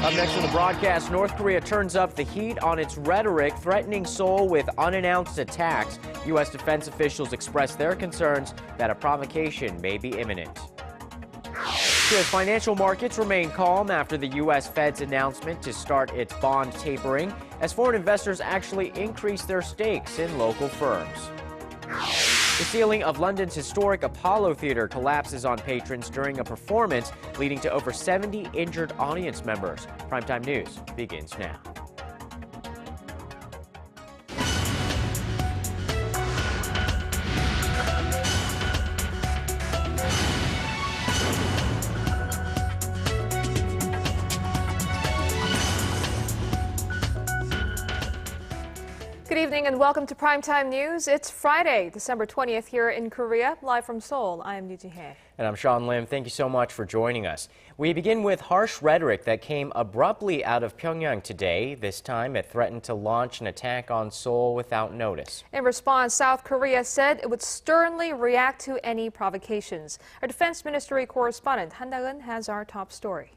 Up next on the broadcast, North Korea turns up the heat on its rhetoric, threatening Seoul with unannounced attacks. U.S. defense officials express their concerns that a provocation may be imminent. U.S. financial markets remain calm after the U.S. Fed's announcement to start its bond tapering, as foreign investors actually increase their stakes in local firms. The ceiling of London's historic Apollo Theatre collapses on patrons during a performance, leading to over 70 injured audience members. Primetime News begins now. Good evening and welcome to Primetime News. It's Friday, December 20th here in Korea, live from Seoul. I am Yoo Ji-hye. And I'm Sean Lim. Thank you so much for joining us. We begin with harsh rhetoric that came abruptly out of Pyongyang today. This time it threatened to launch an attack on Seoul without notice. In response, South Korea said it would sternly react to any provocations. Our Defense Ministry correspondent Han Da-eun has our top story.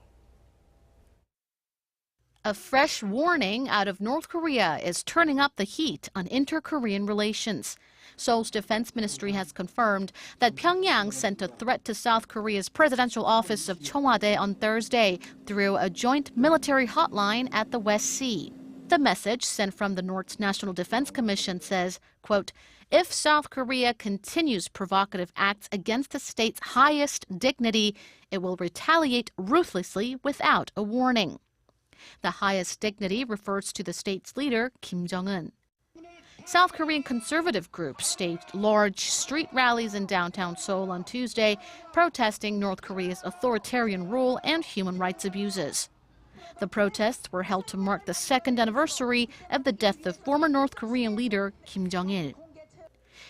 A fresh warning out of North Korea is turning up the heat on inter-Korean relations. Seoul's defense ministry has confirmed that Pyongyang sent a threat to South Korea's presidential office of Cheongwade on Thursday through a joint military hotline at the West Sea. The message sent from the North's National Defense Commission says, quote, if South Korea continues provocative acts against the state's highest dignity, it will retaliate ruthlessly without a warning. The highest dignity refers to the state's leader, Kim Jong-un. South Korean conservative groups staged large street rallies in downtown Seoul on Tuesday, protesting North Korea's authoritarian rule and human rights abuses. The protests were held to mark the second anniversary of the death of former North Korean leader Kim Jong-il.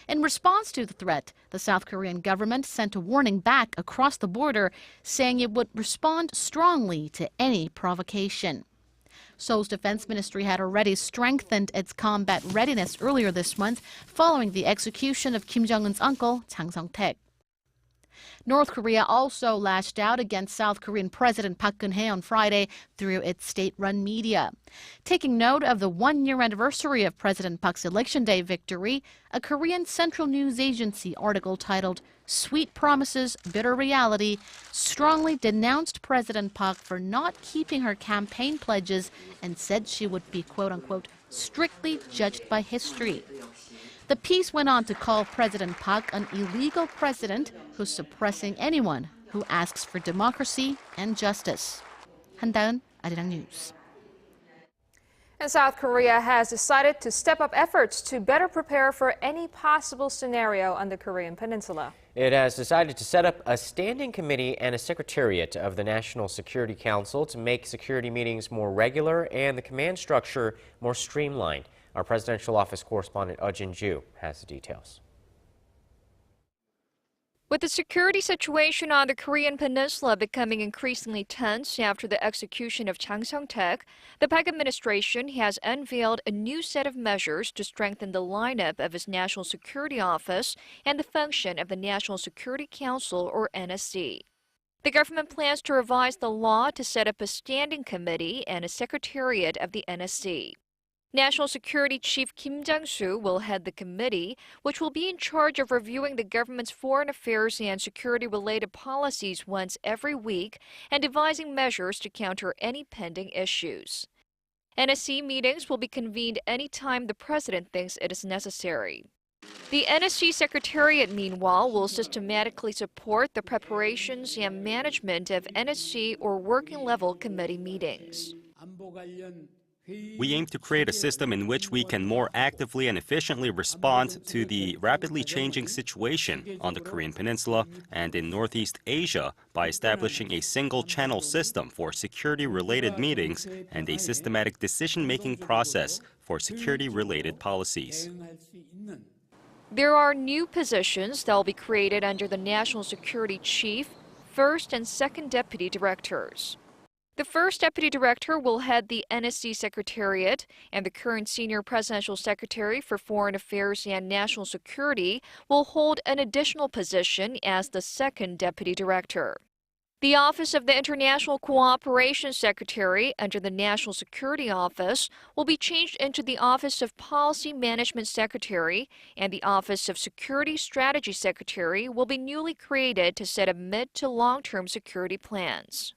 In response to the threat, the South Korean government sent a warning back across the border, saying it would respond strongly to any provocation. Seoul's defense ministry had already strengthened its combat readiness earlier this month, following the execution of Kim Jong-un's uncle, Jang Song-taek. North Korea also lashed out against South Korean President Park Geun-hye on Friday through its state-run media. Taking note of the one-year anniversary of President Park's Election Day victory, a Korean Central News Agency article titled "Sweet Promises, Bitter Reality" strongly denounced President Park for not keeping her campaign pledges and said she would be, quote-unquote, strictly judged by history. The piece went on to call President Park an illegal president who's suppressing anyone who asks for democracy and justice. Han Da-eun, Arirang News. And South Korea has decided to step up efforts to better prepare for any possible scenario on the Korean peninsula. It has decided to set up a standing committee and a secretariat of the National Security Council to make security meetings more regular and the command structure more streamlined. Our presidential office correspondent Jin-ju has the details. With the security situation on the Korean peninsula becoming increasingly tense after the execution of Jang Song-taek, the Park administration has unveiled a new set of measures to strengthen the lineup of its National Security Office and the function of the National Security Council, or NSC. The government plans to revise the law to set up a standing committee and a secretariat of the NSC. National Security Chief Kim Jang-soo will head the committee, which will be in charge of reviewing the government's foreign affairs and security-related policies once every week and devising measures to counter any pending issues. NSC meetings will be convened anytime the president thinks it is necessary. The NSC Secretariat, meanwhile, will systematically support the preparations and management of NSC or working-level committee meetings. We aim to create a system in which we can more actively and efficiently respond to the rapidly changing situation on the Korean peninsula and in Northeast Asia by establishing a single-channel system for security-related meetings and a systematic decision-making process for security-related policies. There are new positions that will be created under the National Security Chief, First and Second Deputy Directors. The first deputy director will head the NSC Secretariat, and the current senior presidential secretary for Foreign Affairs and National Security will hold an additional position as the second deputy director. The Office of the International Cooperation Secretary under the National Security Office will be changed into the Office of Policy Management Secretary, and the Office of Security Strategy Secretary will be newly created to set up mid to long-term security plans.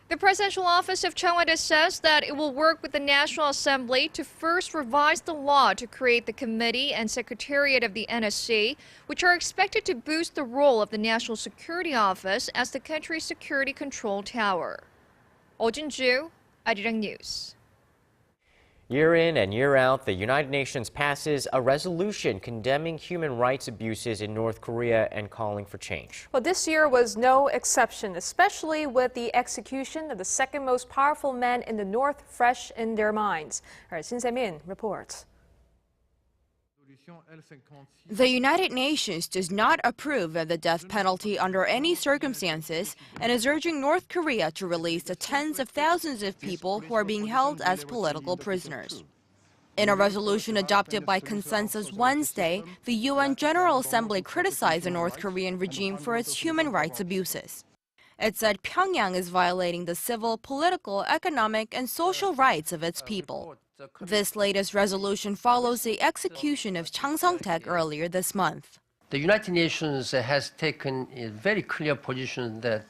The Presidential Office of Cheongwon says that it will work with the National Assembly to first revise the law to create the Committee and Secretariat of the NSC, which are expected to boost the role of the National Security Office as the country's security control tower. Oh Jin-ju, Arirang News. Year in and year out, the United Nations passes a resolution condemning human rights abuses in North Korea and calling for change. Well, this year was no exception, especially with the execution of the second most powerful man in the North fresh in their minds. All right, Shin Se-min reports. The United Nations does not approve of the death penalty under any circumstances and is urging North Korea to release the tens of thousands of people who are being held as political prisoners. In a resolution adopted by consensus Wednesday, the UN General Assembly criticized the North Korean regime for its human rights abuses. It said Pyongyang is violating the civil, political, economic, and social rights of its people. This latest resolution follows the execution of Chang Song-taek earlier this month. The United Nations has taken a very clear position that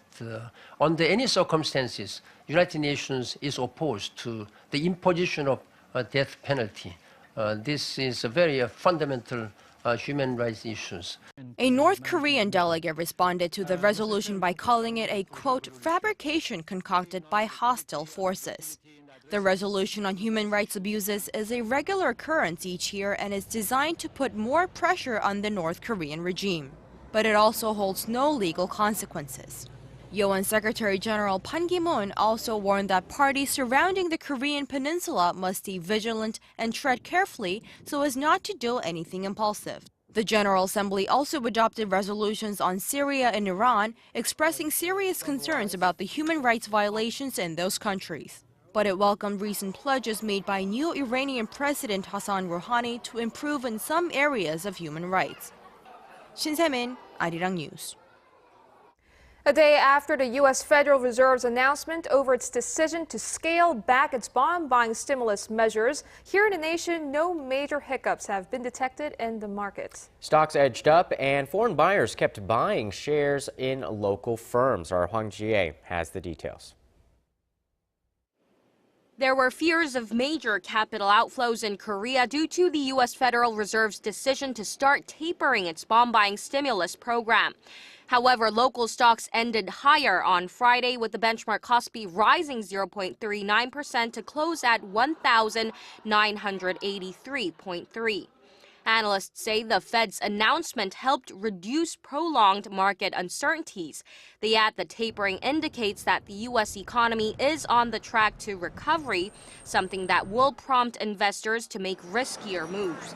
under any circumstances, United Nations is opposed to the imposition of a death penalty. This is a very fundamental human rights issues. A North Korean delegate responded to the resolution by calling it a, quote, fabrication concocted by hostile forces. The resolution on human rights abuses is a regular occurrence each year and is designed to put more pressure on the North Korean regime. But it also holds no legal consequences. UN Secretary General Pan Ki-moon also warned that parties surrounding the Korean peninsula must stay vigilant and tread carefully so as not to do anything impulsive. The General Assembly also adopted resolutions on Syria and Iran, expressing serious concerns about the human rights violations in those countries. But it welcomed recent pledges made by new Iranian President Hassan Rouhani to improve in some areas of human rights. Shin Se-min, Arirang News. A day after the U.S. Federal Reserve's announcement over its decision to scale back its bond-buying stimulus measures, here in the nation, no major hiccups have been detected in the market. Stocks edged up and foreign buyers kept buying shares in local firms. Our Hwang Ji-ae has the details. There were fears of major capital outflows in Korea due to the U.S. Federal Reserve's decision to start tapering its bond-buying stimulus program. However, local stocks ended higher on Friday, with the benchmark Kospi rising 0.39% to close at 1,983.3. Analysts say the Fed's announcement helped reduce prolonged market uncertainties. They add the tapering indicates that the U.S. economy is on the track to recovery, something that will prompt investors to make riskier moves.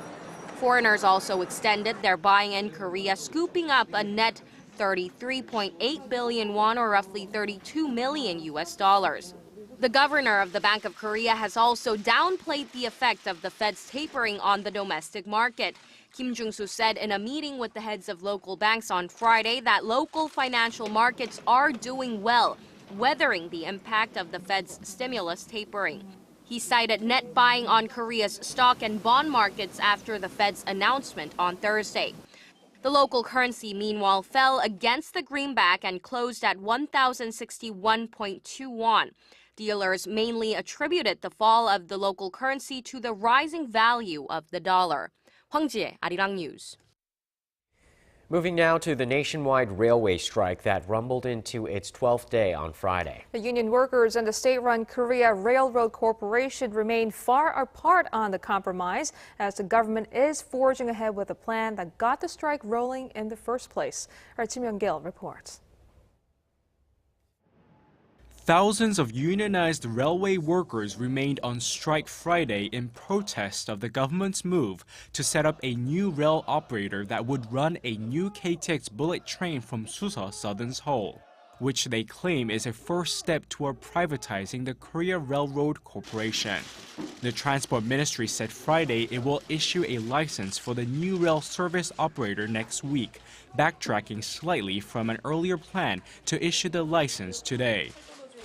Foreigners also extended their buying in Korea, scooping up a net 33.8 billion won, or roughly $32 million US dollars. The governor of the Bank of Korea has also downplayed the effect of the Fed's tapering on the domestic market. Kim Jung-soo said in a meeting with the heads of local banks on Friday that local financial markets are doing well, weathering the impact of the Fed's stimulus tapering. He cited net buying on Korea's stock and bond markets after the Fed's announcement on Thursday. The local currency, meanwhile, fell against the greenback and closed at 1,061.2 won. Dealers mainly attributed the fall of the local currency to the rising value of the dollar. Hwang Ji-ae, Arirang News. Moving now to the nationwide railway strike that rumbled into its 12th day on Friday. The union workers and the state-run Korea Railroad Corporation remain far apart on the compromise, as the government is forging ahead with a plan that got the strike rolling in the first place. Our Kim Young-gil reports. Thousands of unionized railway workers remained on strike Friday in protest of the government's move to set up a new rail operator that would run a new KTX bullet train from Suseok, Southern Seoul. which they claim is a first step toward privatizing the Korea Railroad Corporation. The Transport Ministry said Friday it will issue a license for the new rail service operator next week, backtracking slightly from an earlier plan to issue the license today.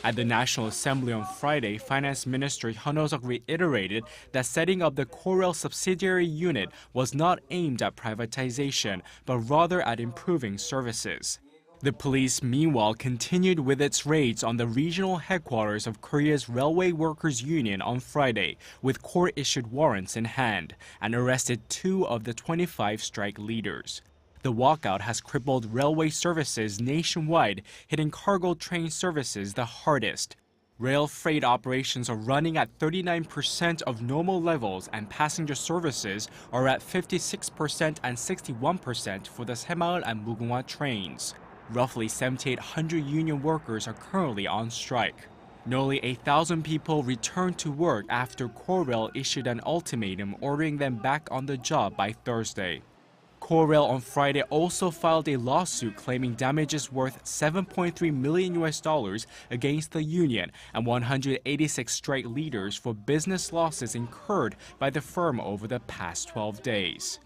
At the National Assembly on Friday, Finance Minister Hyun Oh-seok reiterated that setting up the Korail subsidiary unit was not aimed at privatization, but rather at improving services. The police, meanwhile, continued with its raids on the regional headquarters of Korea's Railway Workers Union on Friday, with court-issued warrants in hand, and arrested 2 of the 25 strike leaders. The walkout has crippled railway services nationwide, hitting cargo train services the hardest. Rail freight operations are running at 39% of normal levels, and passenger services are at 56% and 61% for the Saemaul and Mugunghwa trains. Roughly 7,800 union workers are currently on strike. Nearly 8,000 people returned to work after Korail issued an ultimatum ordering them back on the job by Thursday. Korail on Friday also filed a lawsuit claiming damages worth $7.3 million against the union and 186 strike leaders for business losses incurred by the firm over the past 12 days.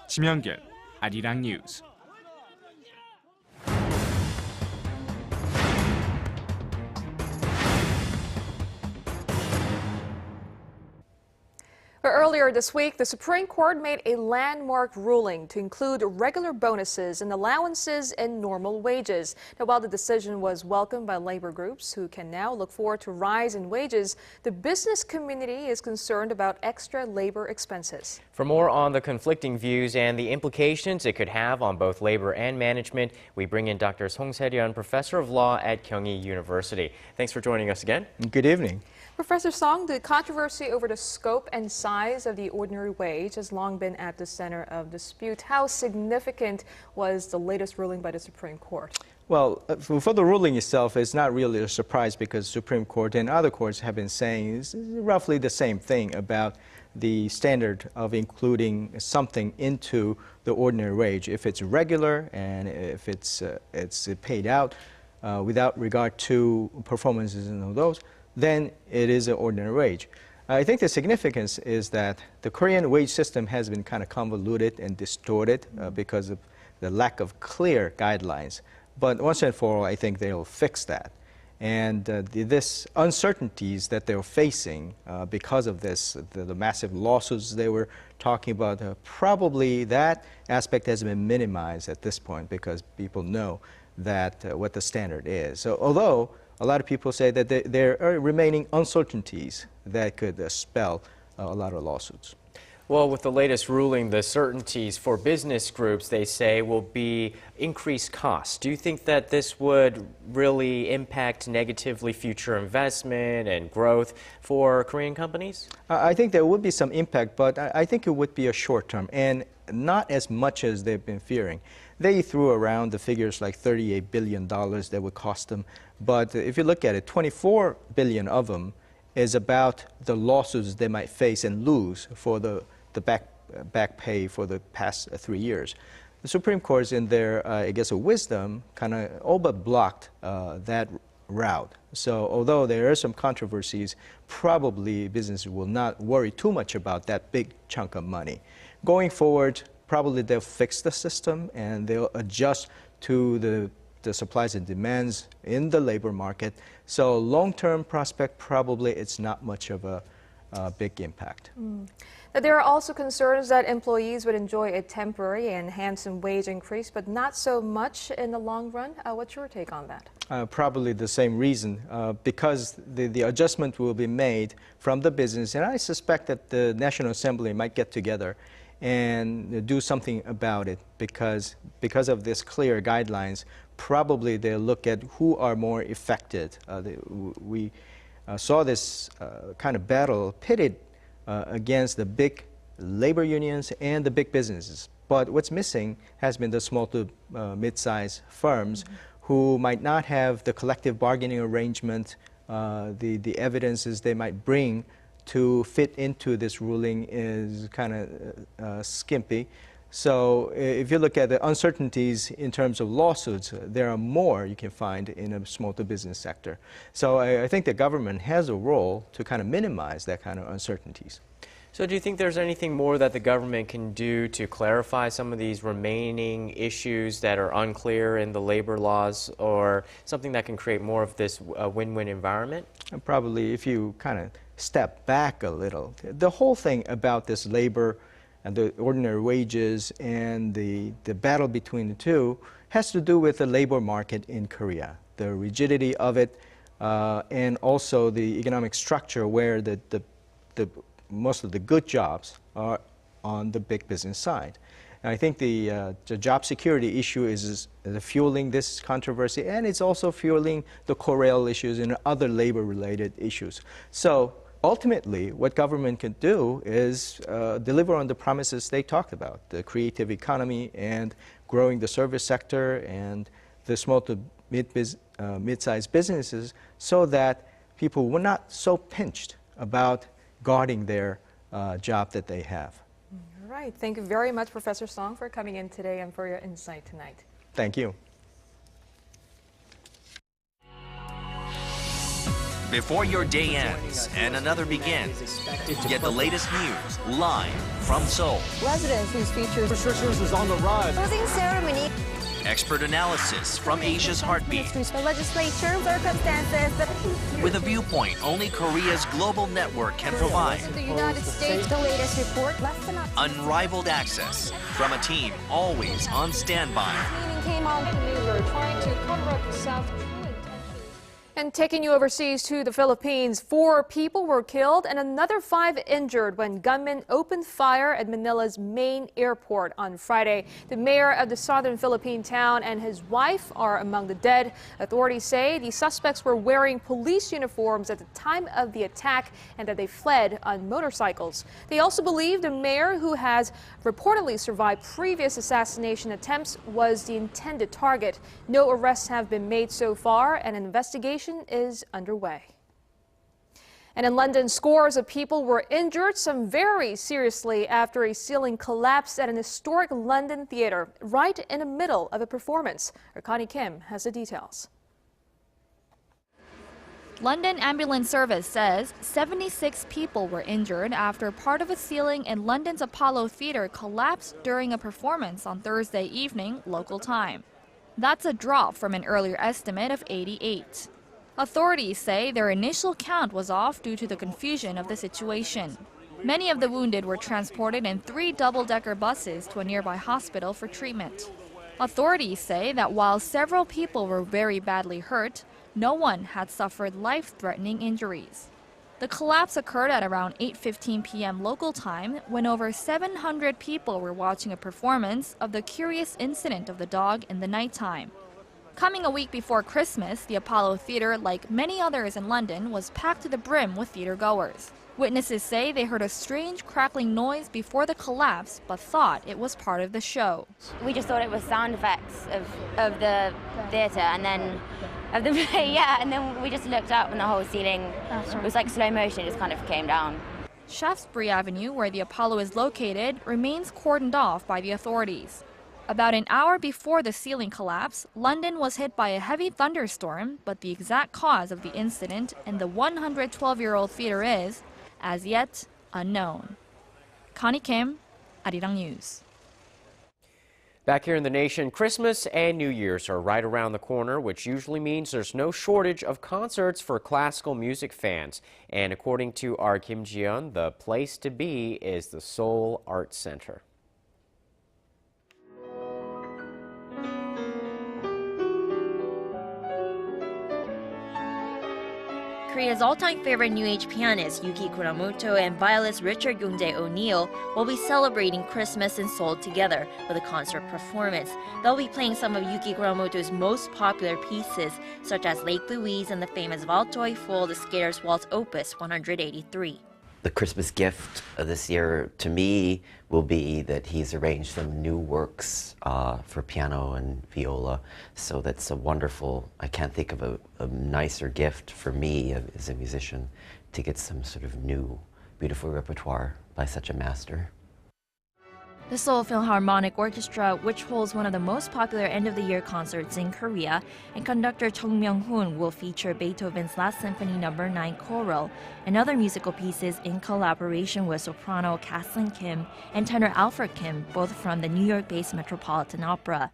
심영길, Arirang News. Earlier this week, the Supreme Court made a landmark ruling to include regular bonuses and allowances in normal wages. Now, while the decision was welcomed by labor groups who can now look forward to a rise in wages, the business community is concerned about extra labor expenses. For more on the conflicting views and the implications it could have on both labor and management, we bring in Dr. Song Se-ryun, professor of law at Kyunghee University. Thanks for joining us again. Good evening. Professor Song, the controversy over the scope and size of the ordinary wage has long been at the center of dispute. How significant was the latest ruling by the Supreme Court? Well, for the ruling itself, it's not really a surprise because Supreme Court and other courts have been saying roughly the same thing about the standard of including something into the ordinary wage. If it's regular and if it's paid out without regard to performances and all those, then it is an ordinary wage. I think the significance is that the Korean wage system has been kind of convoluted and distorted because of the lack of clear guidelines. But once and for all, I think they'll fix that. And this uncertainties that they're facing because of this, the massive lawsuits they were talking about, probably that aspect has been minimized at this point because people know that what the standard is. So although a lot of people say that there are remaining uncertainties that could spell a lot of lawsuits. Well, with the latest ruling, the certainties for business groups, they say, will be increased costs. Do you think that this would really impact negatively future investment and growth for Korean companies? I think there would be some impact, but I think it would be a short term and not as much as they've been fearing. They threw around the figures like $38 billion that would cost them. But if you look at it, 24 billion of them is about the lawsuits they might face and lose for the back pay for the past 3 years. The Supreme Court, in their, I guess, wisdom, kind of all but blocked that route. So although there are some controversies, probably businesses will not worry too much about that big chunk of money. Going forward, probably they'll fix the system and they'll adjust to the supplies and demands in the labor market. So long-term prospect, probably it's not much of a big impact. Now, there are also concerns that employees would enjoy a temporary and handsome wage increase, but not so much in the long run. What's your take on that? Probably the same reason, because the adjustment will be made from the business, and I suspect that the National Assembly might get together and do something about it because of this clear guidelines. Probably they'll look at who are more affected. We saw this kind of battle pitted against the big labor unions and the big businesses. But what's missing has been the small to mid-sized firms who might not have the collective bargaining arrangement, the evidences they might bring to fit into this ruling is kind of skimpy. So if you look at the uncertainties in terms of lawsuits, there are more you can find in a small to business sector. So I think the government has a role to kind of minimize that kind of uncertainties. So do you think there's anything more that the government can do to clarify some of these remaining issues that are unclear in the labor laws, or something that can create more of this win-win environment? And probably if you kind of step back a little, the whole thing about this labor and the ordinary wages and the battle between the two has to do with the labor market in Korea, the rigidity of it, and also the economic structure where most of the good jobs are on the big business side. And I think the job security issue is fueling this controversy, and it's also fueling the core rail issues and other labor-related issues. So ultimately, what government can do is deliver on the promises they talked about, the creative economy and growing the service sector and the small to mid-sized businesses, so that people were not so pinched about guarding their job that they have. All right. Thank you very much, Professor Song, for coming in today and for your insight tonight. Thank you. Before your day ends and another begins, get the latest news live from Seoul. Residents whose features restrictions is on the rise. closing ceremony. Expert analysis from Asia's heartbeat. The legislature circumstances. With a viewpoint only Korea's global network can provide. The United States, the latest report. Less than Unrivaled access from a team always on standby. Came on to me. We're trying to cover up the South. And taking you overseas to the Philippines, 4 people were killed and another 5 injured when gunmen opened fire at Manila's main airport on Friday. The mayor of the southern Philippine town and his wife are among the dead. Authorities say the suspects were wearing police uniforms at the time of the attack and that they fled on motorcycles. They also believe the mayor, who has reportedly survived previous assassination attempts, was the intended target. No arrests have been made so far, and an investigation is underway. And in London, scores of people were injured, some very seriously, after a ceiling collapsed at an historic London theater right in the middle of a performance. Connie Kim has the details. London Ambulance Service says 76 people were injured after part of a ceiling in London's Apollo Theatre collapsed during a performance on Thursday evening, local time. That's a drop from an earlier estimate of 88. Authorities say their initial count was off due to the confusion of the situation. Many of the wounded were transported in 3 double-decker buses to a nearby hospital for treatment. Authorities say that while several people were very badly hurt, no one had suffered life-threatening injuries. The collapse occurred at around 8:15 p.m. local time when over 700 people were watching a performance of the curious incident of the dog in the nighttime. Coming a week before Christmas, the Apollo Theatre, like many others in London, was packed to the brim with theatergoers. Witnesses say they heard a strange crackling noise before the collapse, but thought it was part of the show. We just thought it was sound effects of the theatre, and then of the and then we just looked up and the whole ceiling, it was like slow motion, it just kind of came down. Shaftesbury Avenue, where the Apollo is located, remains cordoned off by the authorities. About an hour before the ceiling collapse, London was hit by a heavy thunderstorm, but the exact cause of the incident in the 112-year-old theater is, as yet, unknown. Connie Kim, Arirang News. Back here in the nation, Christmas and New Year's are right around the corner, which usually means there's no shortage of concerts for classical music fans. And according to our Kim Ji-yeon, the place to be is the Seoul Arts Center. Korea's all-time favorite New Age pianist Yuki Kuramoto and violinist Richard Youngjae O'Neill will be celebrating Christmas in Seoul together with a concert performance. They'll be playing some of Yuki Kuramoto's most popular pieces, such as Lake Louise and the famous Waldjoy Fool, the Skater's Waltz Opus 183. The Christmas gift this year to me will be that he's arranged some new works for piano and viola. So that's a wonderful, I can't think of a nicer gift for me as a musician to get some sort of new, beautiful repertoire by such a master. The Seoul Philharmonic Orchestra, which holds one of the most popular end-of-the-year concerts in Korea, and conductor Chung Myung-hoon will feature Beethoven's Last Symphony No. 9 choral and other musical pieces in collaboration with soprano Kathleen Kim and tenor Alfred Kim, both from the New York-based Metropolitan Opera.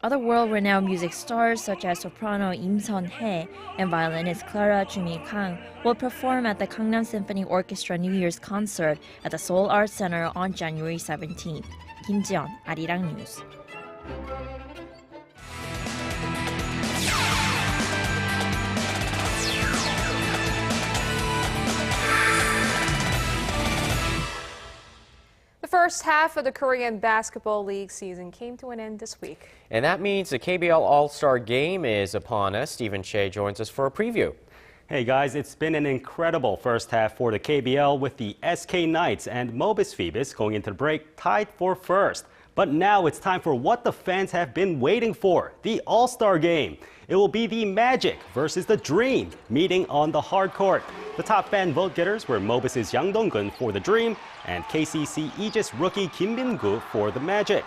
Other world-renowned music stars such as soprano Im Sun-hae and violinist Clara Jumi-kang will perform at the Gangnam Symphony Orchestra New Year's concert at the Seoul Arts Center on January 17th. Kim Ji-yeon, Arirang News. The first half of the Korean Basketball League season came to an end this week. And that means the KBL All-Star Game is upon us. Stephen Che joins us for a preview. Hey guys, it's been an incredible first half for the KBL with the SK Knights and Mobis Phoebus going into the break tied for first. But now it's time for what the fans have been waiting for, the All-Star Game. It will be the Magic versus the Dream meeting on the hard court. The top fan vote getters were Mobis' Yang Dong-gun for the Dream and KCC Aegis rookie Kim Min-gu for the Magic.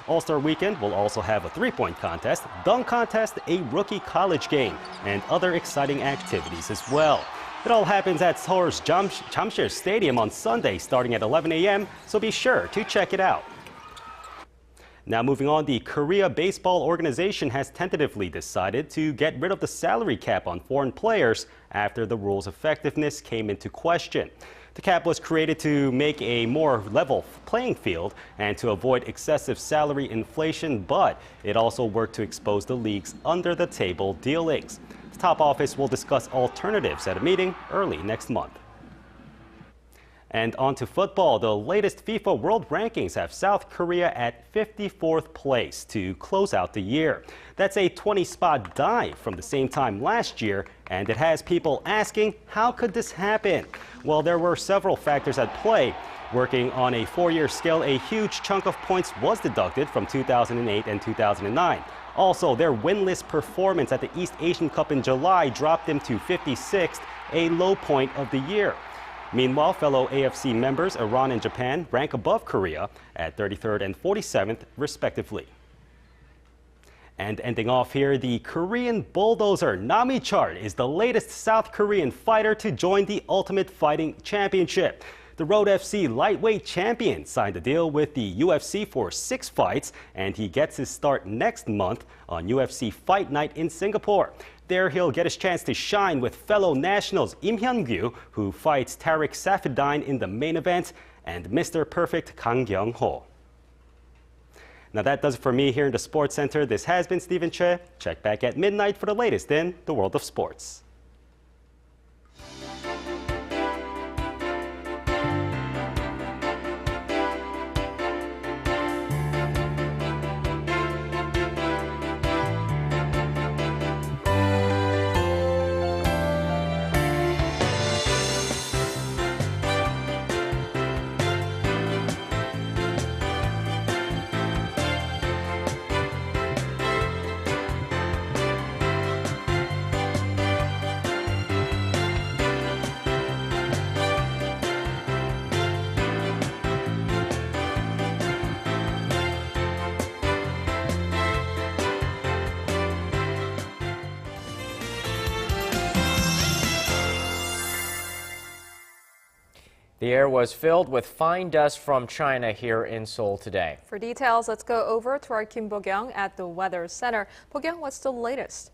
All-Star Weekend will also have a three-point contest, dunk contest, a rookie college game, and other exciting activities as well. It all happens at Seoul's Jamsil Stadium on Sunday starting at 11 a.m., so be sure to check it out. Now moving on, the Korea Baseball Organization has tentatively decided to get rid of the salary cap on foreign players after the rule's effectiveness came into question. The cap was created to make a more level playing field and to avoid excessive salary inflation, but it also worked to expose the league's under-the-table dealings. The top office will discuss alternatives at a meeting early next month. And on to football. The latest FIFA World Rankings have South Korea at 54th place to close out the year. That's a 20-spot dive from the same time last year, and it has people asking, how could this happen? Well, there were several factors at play. Working on a 4-year scale, a huge chunk of points was deducted from 2008 and 2009. Also, their winless performance at the East Asian Cup in July dropped them to 56th, a low point of the year. Meanwhile, fellow AFC members Iran and Japan rank above Korea at 33rd and 47th, respectively. And ending off here, the Korean bulldozer Namichart is the latest South Korean fighter to join the Ultimate Fighting Championship. The Road FC lightweight champion signed a deal with the UFC for 6 fights, and he gets his start next month on UFC Fight Night in Singapore. There, he'll get his chance to shine with fellow nationals Im Hyun-gyu, who fights Tariq Safieddine in the main event, and Mr. Perfect Kang Kyung-ho. Now that does it for me here in the Sports Center. This has been Stephen Che. Check back at midnight for the latest in the world of sports. The air was filled with fine dust from China here in Seoul today. For details, let's go over to our Kim Bo-kyung at the Weather Center. Bo-kyung, what's the latest?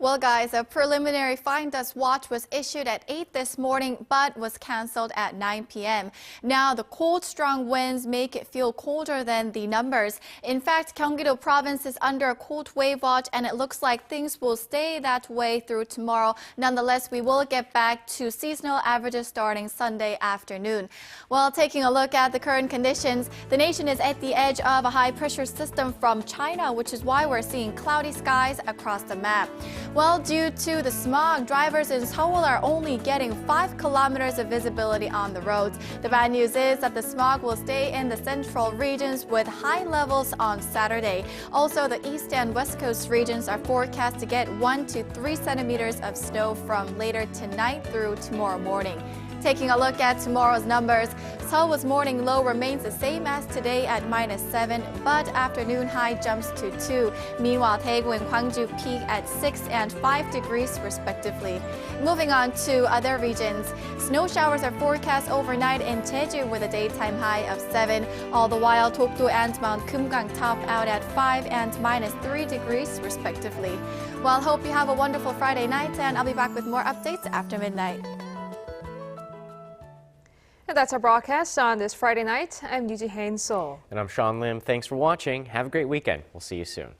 Well, guys, a preliminary fine dust watch was issued at 8 this morning, but was canceled at 9 p.m. Now, the cold, strong winds make it feel colder than the numbers. In fact, Gyeonggi-do province is under a cold wave watch, and it looks like things will stay that way through tomorrow. Nonetheless, we will get back to seasonal averages starting Sunday afternoon. Well, taking a look at the current conditions, the nation is at the edge of a high-pressure system from China, which is why we're seeing cloudy skies across the map. Well, due to the smog, drivers in Seoul are only getting 5 kilometers of visibility on the roads. The bad news is that the smog will stay in the central regions with high levels on Saturday. Also, the east and west coast regions are forecast to get 1 to 3 centimeters of snow from later tonight through tomorrow morning. Taking a look at tomorrow's numbers, Seoul's morning low remains the same as today at -7, but afternoon high jumps to 2. Meanwhile, Daegu and Gwangju peak at 6 and 5 degrees respectively. Moving on to other regions, snow showers are forecast overnight in Jeju with a daytime high of 7. All the while, Dokdo and Mount Kumgang top out at 5 and -3 degrees respectively. Well, hope you have a wonderful Friday night, and I'll be back with more updates after midnight. And that's our broadcast on this Friday night. I'm Yoo Ji-hae in Seoul. And I'm Sean Lim. Thanks for watching. Have a great weekend. We'll see you soon.